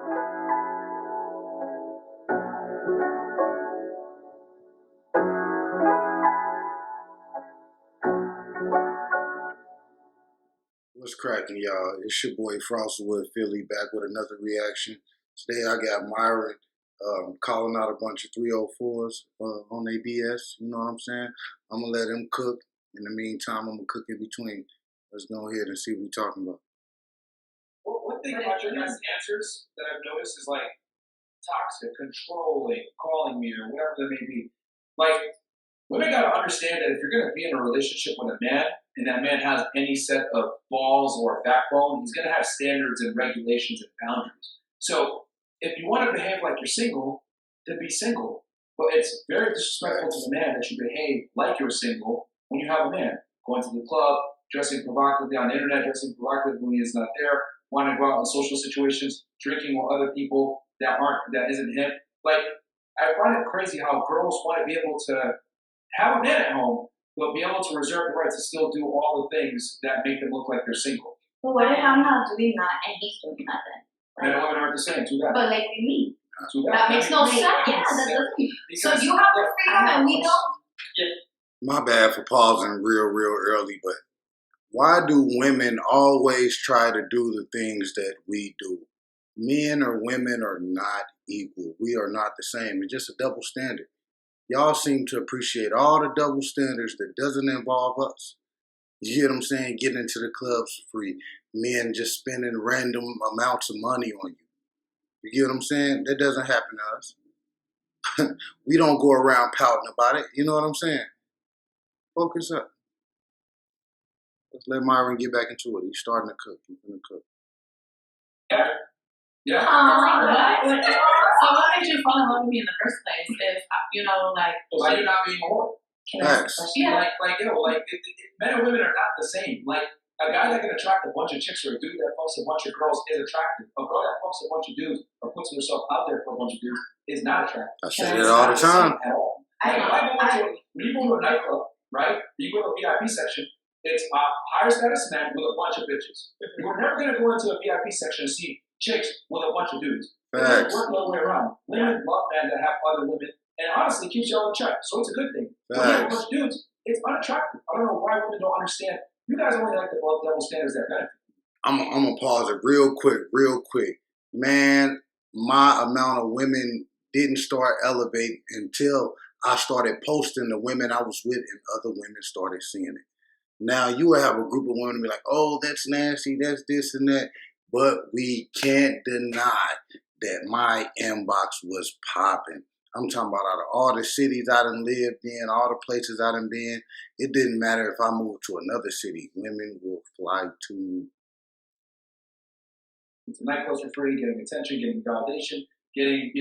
What's cracking, y'all? It's your boy Frostw66dPhilly back with another reaction. Today I got Myron calling out a bunch of 304s on their BS. You know what I'm saying? I'm going to let him cook. In the meantime, I'm going to cook in between. Let's go ahead and see what we're talking about. Well, one thing about your guys' answers that I've noticed is like toxic, controlling, calling me, or whatever that may be. Like, women got to understand that if you're going to be in a relationship with a man, and that man has any set of balls or backbone, he's going to have standards and regulations and boundaries. So if you want to behave like you're single, then be single. But it's very disrespectful to the man that you behave like you're single when you have a man. Going to the club, dressing provocatively on the internet, dressing provocatively when he's not there, wanting to go out in social situations, drinking with other people that isn't him. Like, I find it crazy how girls want to be able to have a man at home, but be able to reserve the right to still do all the things that make them look like they're single. But what if I'm not doing that and he's doing nothing? Men and women aren't the same, too bad. But like with me. That makes no sense. Yeah, that doesn't. So you have the freedom and we don't? Yeah. My bad for pausing real early, but why do women always try to do the things that we do? Men or women are not equal. We are not the same. It's just a double standard. Y'all seem to appreciate all the double standards that doesn't involve us. You get what I'm saying? Getting into the clubs for free. Men just spending random amounts of money on you. You get what I'm saying? That doesn't happen to us. We don't go around pouting about it. You know what I'm saying? Focus up. Let's let Myron get back into it. He's starting to cook. He's going to cook. Yeah. So what made you fall in love with me in the first place? If like, why you not being a whore? Thanks. Men and women are not the same. Like, a guy that can attract a bunch of chicks or a dude that fucks a bunch of girls is attractive. A girl that fucks a bunch of dudes or puts herself out there for a bunch of dudes is not attractive. I say it all the time. At all. When you go to a nightclub, right? You go to a VIP section. It's a higher status man with a bunch of bitches. You're never gonna go into a VIP section and see chicks with a bunch of dudes. It doesn't work the other way around. Women love men that have other women, and honestly, it keeps y'all in check. So it's a good thing. When you have a bunch of dudes, it's unattractive. I don't know why women don't understand. You guys only like the double standards that benefit. I'm gonna pause it real quick. Man, my amount of women didn't start elevating until I started posting the women I was with, and other women started seeing it. Now you will have a group of women be like, "Oh, that's nasty, that's this and that," but we can't deny that my inbox was popping. I'm talking about out of all the cities I done lived in, all the places I done been, it didn't matter if I moved to another city. Women will fly to me. It's nightclubs for free, getting attention, getting validation, getting,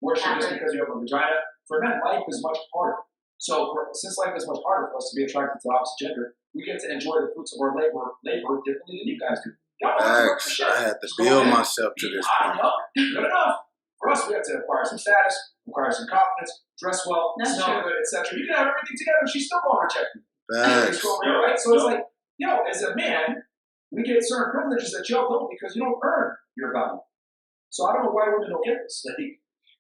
worship just because you have a vagina. For men, life is much harder. So since life is much harder for us to be attracted to the opposite gender, we get to enjoy the fruits of our labor differently than you guys do. Thanks. I had to build myself to this point. Good enough. For us, we have to acquire some status, acquire some confidence, dress well, smell good, etc. You can have everything together and she's still going to reject you. Thanks. Right? So it's like, as a man, we get certain privileges that y'all don't because you don't earn your value. So I don't know why women don't get this.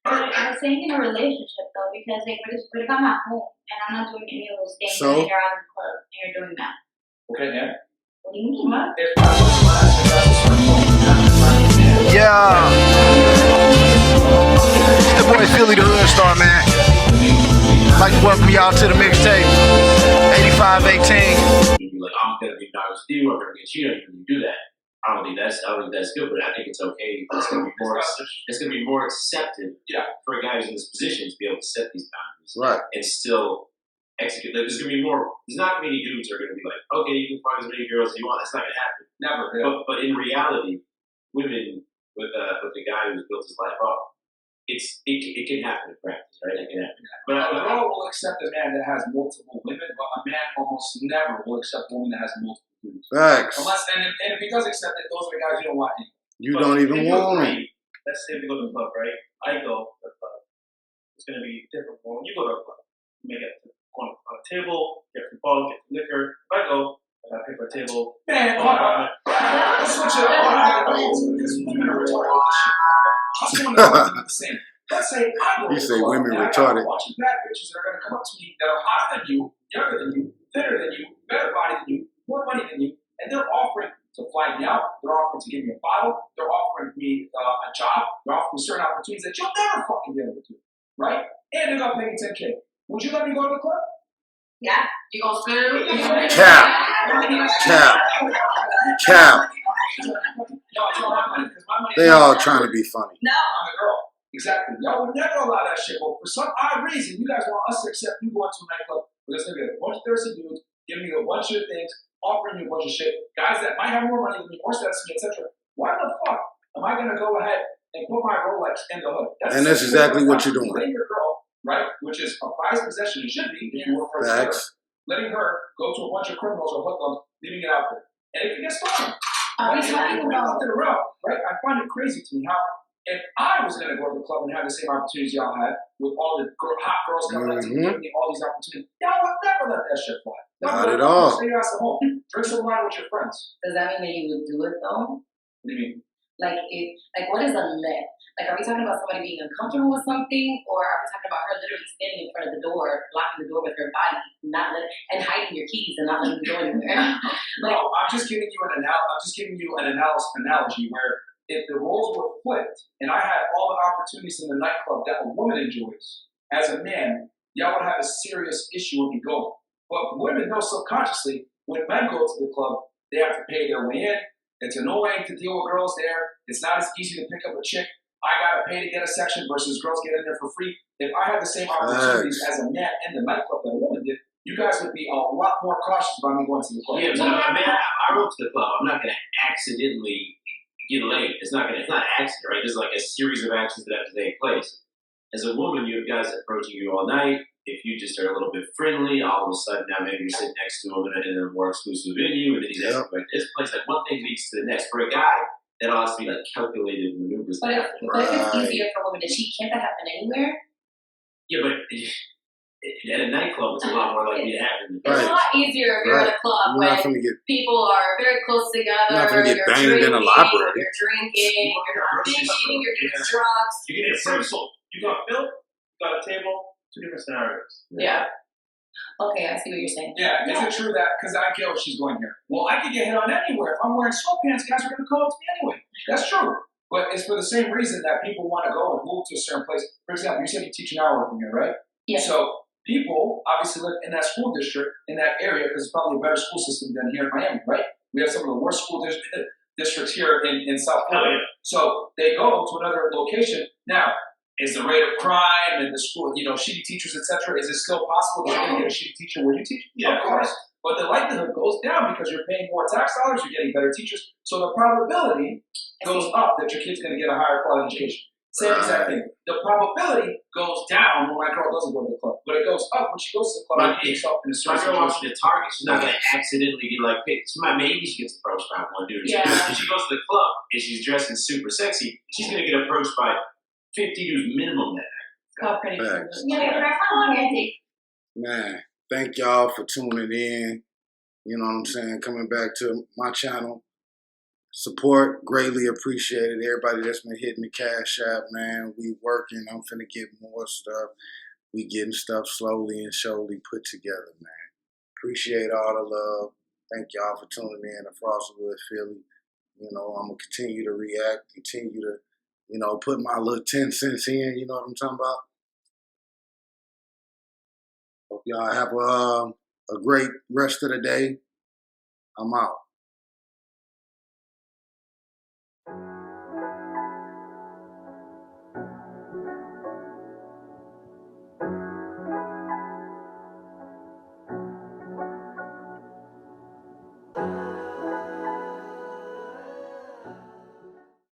I'm saying in a relationship though, because like, what if I'm at home and I'm not doing any of those things So? and you're out of the club and you're doing that? Okay, man. What do you mean? What? Yeah. It's the boy Philly the Hood Star, man. I'd like to welcome y'all to the mixtape. 8518. You'd be like, I'm gonna be honest with you, I'm gonna get you when you do that. I don't think that's good, but I think it's okay. It's gonna be more accepted for a guy who's in this position to be able to set these boundaries. Right. And still execute. Like, there's not many dudes who are gonna be like, okay, you can find as many girls as you want. That's not gonna happen. Never. But in reality, women with the guy who's built his life up, it can happen in practice, right? It can happen. But a girl will accept a man that has multiple women, but a man almost never will accept a woman that has multiple women. Facts. And if he does accept it, those are the guys you don't want anymore. You don't even want them. Let's say we go to the club, right? I go to the club. It's going to be different from when you go to a club. You may get on a table, get some ball, get some liquor. If I go, I pay for a table. Man, hold on. Let's switch it up. Because women are retarded with this shit. also want to know about the same. Let's say I go You to say the club women and I got retarded. a bunch of bad bitches that are going to come up to me that are hotter than you, younger than you, thinner than you, better body than you, more money than you, and they're offering to fly me out. They're offering to give me a bottle. They're offering me a job. They're offering me certain opportunities that you'll never fucking be able to do, right? And they're going to pay me $10K. Would you let me go to the club? Yeah. You gonna screw? Cap. Cap. Cap. No, it's all my money because my money. They all trying to be funny. No. I'm a girl. Exactly. Y'all would never allow that shit. But for some odd reason, you guys want us to accept you going to a nightclub where there's going to be a bunch of thirsty dudes giving you a bunch of things, offering you a bunch of shit, guys that might have more money than me, more status than me, etc. Why the fuck am I going to go ahead and put my Rolex in the hood? That's exactly what you're doing. Letting your girl, right, which is a prized possession, it should be if you work for a Facts. letting her go to a bunch of criminals or hoodlums, leaving it out there. And it can get stolen. Are we Right? talking We about? looked it around, right? I find it crazy to me how if I was going to go to the club and have the same opportunities y'all had with all the hot girls coming up to me, giving me all these opportunities, y'all would never let that shit fly. Not at all. Stay your ass at home. Drink some wine with your friends. Does that mean that you would do it though? What do you mean? Like what is a let? Like, are we talking about somebody being uncomfortable with something, or are we talking about her literally standing in front of the door, locking the door with her body, and hiding your keys and not letting you go anywhere? No, I'm just giving you an analogy where if the roles were flipped and I had all the opportunities in the nightclub that a woman enjoys, as a man, y'all would have a serious issue with me going. But women know subconsciously when men go to the club, they have to pay their way in. It's annoying to deal with girls there. It's not as easy to pick up a chick. I gotta pay to get a section versus girls get in there for free. If I had the same opportunities as a man in the nightclub that a woman did, you guys would be a lot more cautious about me going to the club. Yeah, but I mean, I go to the club. I'm not going to accidentally get laid. It's not an accident, right? There's like a series of actions that have to take place. As a woman, you have guys approaching you all night. If you just are a little bit friendly, all of a sudden now maybe you're sitting next to him in a more exclusive venue, and then he's asking about this place. Like one thing leads to the next. For a guy, that all has to be like calculated maneuvers. But if it's easier for women to cheat, can't that happen anywhere? Yeah, but at a nightclub, it's a lot more likely to happen. It's a lot easier if you're at a club when people are very close together. You're not going to get banged drinking, in a library. You're drinking, you're thinking, you're getting drugs. You get a person. You got Bill, you got a table, two different scenarios. Yeah. Okay, I see what you're saying. Yeah, is it true that, because I get what she's going here, well, I could get hit on anywhere. If I'm wearing sweatpants, guys are going to come up to me anyway. That's true. But it's for the same reason that people want to go and move to a certain place. For example, you said you teach an hour from here, right? Yeah. So people obviously live in that school district, in that area, because it's probably a better school system than here in Miami, right? We have some of the worst school districts here in South Florida. So they go to another location. Now, is the rate of crime and the school, shitty teachers, etc., is it still possible that you're going to get a shitty teacher where you teach? Yeah, of course. But the likelihood goes down because you're paying more tax dollars, you're getting better teachers. So the probability goes up that your kid's going to get a higher quality education. Same exact thing. The probability goes down when my girl doesn't go to the club, but it goes up when she goes to the club and gets herself in a My certain girl situation. watching the Target, she's not going to accidentally get like picked. Maybe she gets approached by one dude. Yeah. If she goes to the club and she's dressing super sexy, she's going to get approached by 50 dudes minimum that night. Oh, pretty good. Man, thank y'all for tuning in. You know what I'm saying? Coming back to my channel. Support, greatly appreciated. Everybody that's been hitting the Cash App, man. We working. I'm finna get more stuff. We getting stuff slowly and surely put together, man. Appreciate all the love. Thank y'all for tuning in to Frostw66dPhilly. I'm going to continue to react, continue to, put my little 10 cents in. You know what I'm talking about? Hope y'all have a great rest of the day. I'm out.